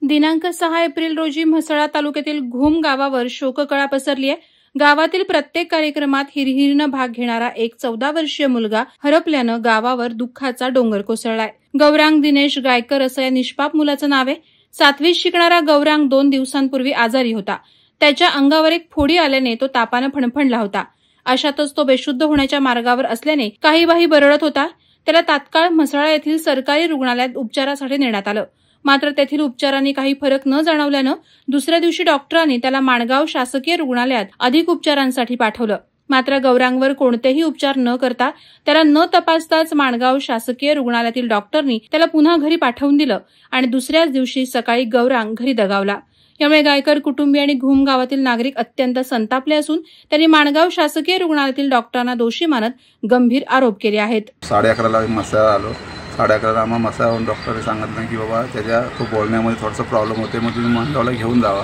दिनांक 6 एप्रिल रोजी म्हसळा तालुक्यातील घुम गावावर शोककळा पसरली आहे। गावातील प्रत्येक कार्यक्रमात हिरहिरीनं भाग घेणारा एक 14 वर्षीय मुलगा हरपल्यानं गावावर दुःखाचा डोंगर कोसळलाय। गौरांग दिनेश गायकर असं या निष्पाप मुलाचं नाव आहे। 7वीत शिकणारा गौरांग 2 दिवसांपूर्वी आजारी होता। त्याच्या अंगावर एक फोडी आल्याने तो तापानं फणफणला होता। अशातच तो बेशुद्ध होण्याच्या मार्गावर असल्याने काही बाही बरळत होता। त्याला तात्काळ म्हसळा येथील सरकारी रुग्णालयात उपचारासाठी नेण्यात आलं। मात्र तेथील उपचारांनी काही फरक न जाणवल्यानं दुसऱ्या दिवशी डॉक्टरांनी त्याला माणगाव शासकीय रुग्णालयात अधिक उपचारांसाठी पाठवलं। मात्र गौरांगवर कोणतेही उपचार न करता त्याला न तपासताच माणगाव शासकीय रुग्णालयातील डॉक्टरनी त्याला पुन्हा घरी पाठवून दिलं आणि दुसऱ्याच दिवशी सकाळी गौरांग घरी दगावला। यामुळे गायकर कुटुंबीय आणि घुम गावातील नागरिक अत्यंत संतापले असून त्यांनी माणगाव शासकीय रुग्णालयातील डॉक्टरांना दोषी मानत गंभीर आरोप केले आहेत। 11:30ला मसाला आलो। 11:30ला आम्हाला मसाला डॉक्टरने सांगितलं की बाबा त्याच्या तो बोलण्यामध्ये थोडासा प्रॉब्लेम होते, मग तुम्ही माणगावला घेऊन जावा।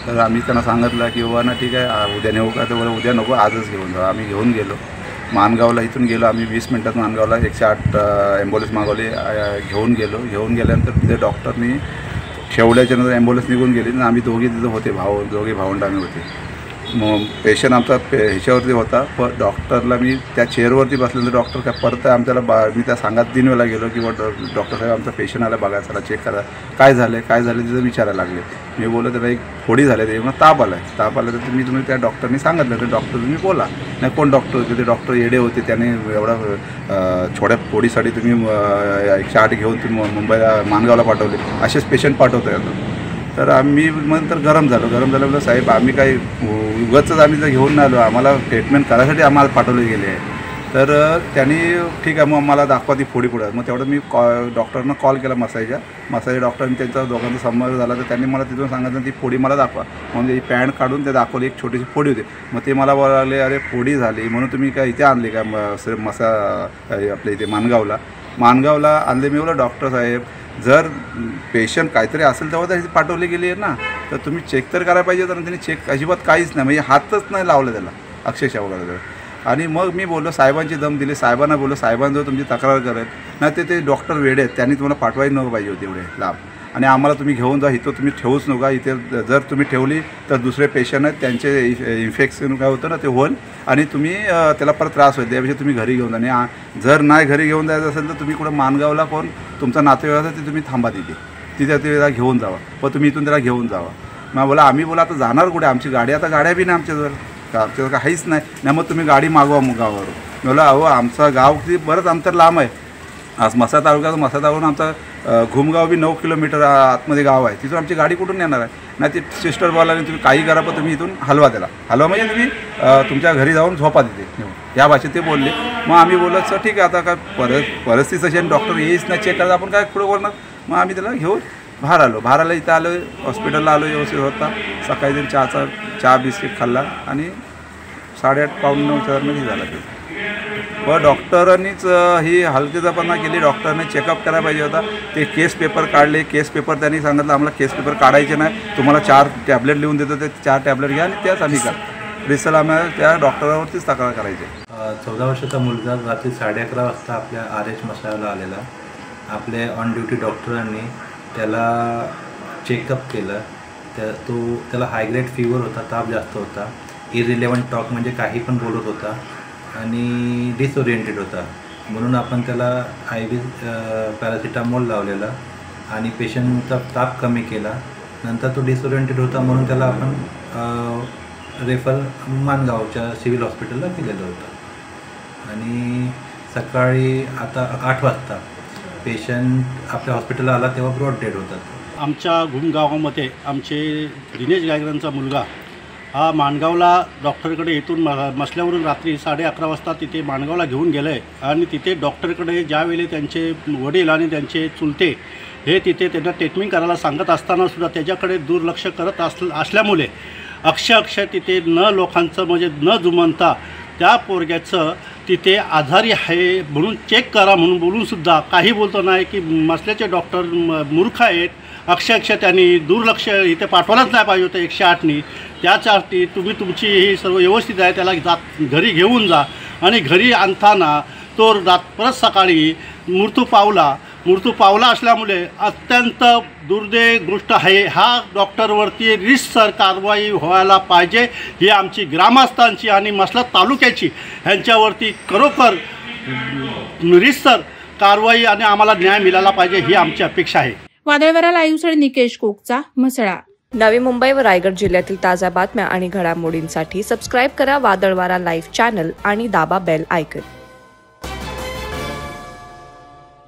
तर आम्ही त्यांना सांगितलं की बाबा ना ठीक आहे, उद्या नेऊ का? तर बोला उद्या नको, आजच घेऊन जावा। आम्ही घेऊन गेलो माणगावला। इथून गेलो आम्ही 20 मिनिटात माणगावला 108 ॲम्ब्युलन्स मागवली, घेऊन गेल्यानंतर तिथे डॉक्टरनी ठेवल्याच्या नंतर ॲम्ब्युलन्स निघून गेली आणि आम्ही दोघे तिथं होते, दोघे भावंड आम्ही होते। मग पेशंट आमचा ह्याच्यावरती होता, पण डॉक्टरला मी त्या चेअरवरती बसलेलं डॉक्टर काय परत आमच्याला मी त्या सांगात 3 वेळा गेलो की डॉक्टर साहेब आमचा पेशंट आला, बघा चला चेक करा काय झालं तिथं विचारायला लागले। मी बोललो त्याला एक फोडी झाली, ते मग ताप आला तर तुम्ही त्या डॉक्टरनी सांगितलं तर डॉक्टर तुम्ही बोला नाही कोण डॉक्टर होते ते डॉक्टर येडे होते, त्याने एवढा छोट्या फोडीसाठी तुम्ही 108 घेऊन तुम्ही मुंबईला माणगावला पाठवले, असेच पेशंट पाठवतो येतो। तर आम्ही नंतर गरम झालं साहेब आम्ही काही उगाचच आम्ही जर घेऊन आलो, आम्हाला ट्रीटमेंट करायसाठी आम्हाला पाठवले गेले आहे। तर त्यांनी ठीक आहे मग मला दाखवा ती फोडी पुढे। मग तेवढं मी डॉक्टरना कॉल केला मसाज डॉक्टरांनी, त्यांचा दोघांचा संमत झाला तर त्यांनी मला तिथून सांगितलं ती फोडी मला दाखवा। म्हणजे ही पॅन्ट काढून ते दाखवली, एक छोटीशी फोडी होती। मग ते मला बोलाले अरे फोडी झाली म्हणून तुम्ही काय इथे आणली का आपल्या इथे माणगावला आणले। मी बोला डॉक्टर साहेब जर पेशंट काहीतरी असेल तेव्हा त्याची पाठवली गेली आहे ना, तर तुम्ही चेक तर करायला पाहिजे होतं ना। त्यांनी चेक अजिबात काहीच नाही, म्हणजे हातच नाही लावलं त्याला अक्षरशः वगैरे। आणि मग मी बोललो साहेबांची दम दिली, साहेबांना बोललो साहेबांजवळ तुमची तक्रार करेल नाही ते डॉक्टर वेडे आहेत, त्यांनी तुम्हाला पाठवायला नको पाहिजे होते एवढे लांब। आणि आम्हाला तुम्ही घेऊन जा, इथं तुम्ही ठेवूच नका, इथे जर तुम्ही ठेवली तर दुसरे पेशंट आहेत त्यांचे इन्फेक्शन काय होतं ना ते होईल आणि तुम्ही त्याला परत त्रास होईल, त्यापेक्षा तुम्ही घरी घेऊन जा। आणि जर नाही घरी घेऊन जायचं असेल तर तुम्ही कुठं माणगावला कोण तुमचा नातेवाईक असेल ते तुम्ही थांबा तिथे त्याला घेऊन जावा, व तुम्ही इथून त्याला घेऊन जावा। मग बोला आम्ही बोला आता जाणार कुठे, आमची गाडी आता गाड्या बी नाही आमच्याजवळ काहीच नाही। मग तुम्ही गाडी मागवा मग गावावर। बोला अहो आमचं गाव किती बरंच अंतर लांब आहे, आज म्हसळा तालुक्यावरून आमचा घुमगाव बी 9 किलोमीटर आतमध्ये गाव आहे, तिथून आमची गाडी कुठून येणार आहे? नाही ती सिस्टर बोलायला तुम्ही काही करा पण तुम्ही इथून हलवा त्याला म्हणजे तुम्ही तुमच्या घरी जाऊन झोपा तिथे, या भाषेत ते बोलले। मग आम्ही बोलत सर ठीक आहे आता काय परिस्थिती अशी डॉक्टर येईच नाही चेक करायचं, आपण काय पुढे बोलणार। मग आम्ही त्याला घेऊन बाहेर इथं आलो, हॉस्पिटलला आलो, व्यवस्थित होता। सकाळी तरी चहा बिस्किट खाल्ला आणि 8:30-9 मध्ये झाला ते। व डॉक्टरांनीच ही हलगर्जीपणा केली, डॉक्टरने चेकअप करायला पाहिजे होता। ते केस पेपर काढले, केस पेपर त्यांनी सांगितलं आम्हाला केस पेपर काढायचे नाही, तुम्हाला 4 टॅबलेट लिहून देतो, ते 4 टॅबलेट घ्या आणि त्याच आम्ही करा। रिसल आम्हाला त्या डॉक्टरावरतीच तक्रार करायची। 14 वर्षाचा मुलगा रात्री 11:30 वाजता आपल्या RH मसाला आलेला। आपले ऑन ड्युटी डॉक्टरांनी त्याला चेकअप केलं, त्याला हायग्रेड फीवर होता, ताप जास्त होता, इरिलेव्हंट टॉक म्हणजे काही पण बोलत होता आणि डिसओरिएंटेड होता। म्हणून आपण त्याला IV पॅरासिटामॉल लावलेला आणि पेशंटचा ताप कमी केला। नंतर तो डिसओरिएंटेड होता म्हणून त्याला आपण रेफर माणगावच्या सिव्हिल हॉस्पिटलला केलेलं होतं। आणि सकाळी आता 8 वाजता पेशंट आपल्या हॉस्पिटलला आला तेव्हा ब्रॉड डेड होतात। आमच्या घुम गावामध्ये आमचे दिनेश गायकरांचा मुलगा हा माणगावला डॉक्टरकडे इथून मसल्यावरून रात्री 11:30 वाजता तिथे माणगावला घेऊन गेलं आहे। आणि तिथे डॉक्टरकडे ज्यावेळी त्यांचे वडील आणि त्यांचे चुलते हे तिथे त्यांना ट्रीटमेंट करायला सांगत असतानासुद्धा त्याच्याकडे दुर्लक्ष करत असल्यामुळे अक्षरशः तिथे लोकांचं म्हणजे न जुमानता त्या पोरग्याचं तिथे आजारी आहे म्हणून चेक करा म्हणून बोलूनसुद्धा काही बोलतो नाही की मसल्याचे डॉक्टर मूर्ख आहेत। अक्षरशः त्यांनी दुर्लक्ष इथे पाठवायलाच नाही पाहिजे होतं 108नी। त्यासाठी तुम्ही तुमची ही सर्व व्यवस्थित आहे त्याला घरी घेऊन जा। आणि घरी आणताना तो परत सकाळी मृत्यू पावला मृत्यू पावला असल्यामुळे अत्यंत दुर्दैवी गोष्ट आहे. हा डॉक्टरवरती रीतसर कारवाई व्हायला पाहिजे ही आमची ग्रामस्थांची आणि मसलत तालुक्याची ह्यांच्यावरती खरोखर रीतसर कारवाई आणि आम्हाला न्याय मिळाला पाहिजे ही आमची अपेक्षा आहे. वादळवारा लाईव्हसाठी निकेश कोकचा, म्हसळा. नवी मुंबई व रायगड जिल्ह्यातील ताज्या बातम्या आणि घडामोडींसाठी सबस्क्राईब करा वादळवारा लाईव्ह चॅनल आणि दाबा बेल आयकॉन.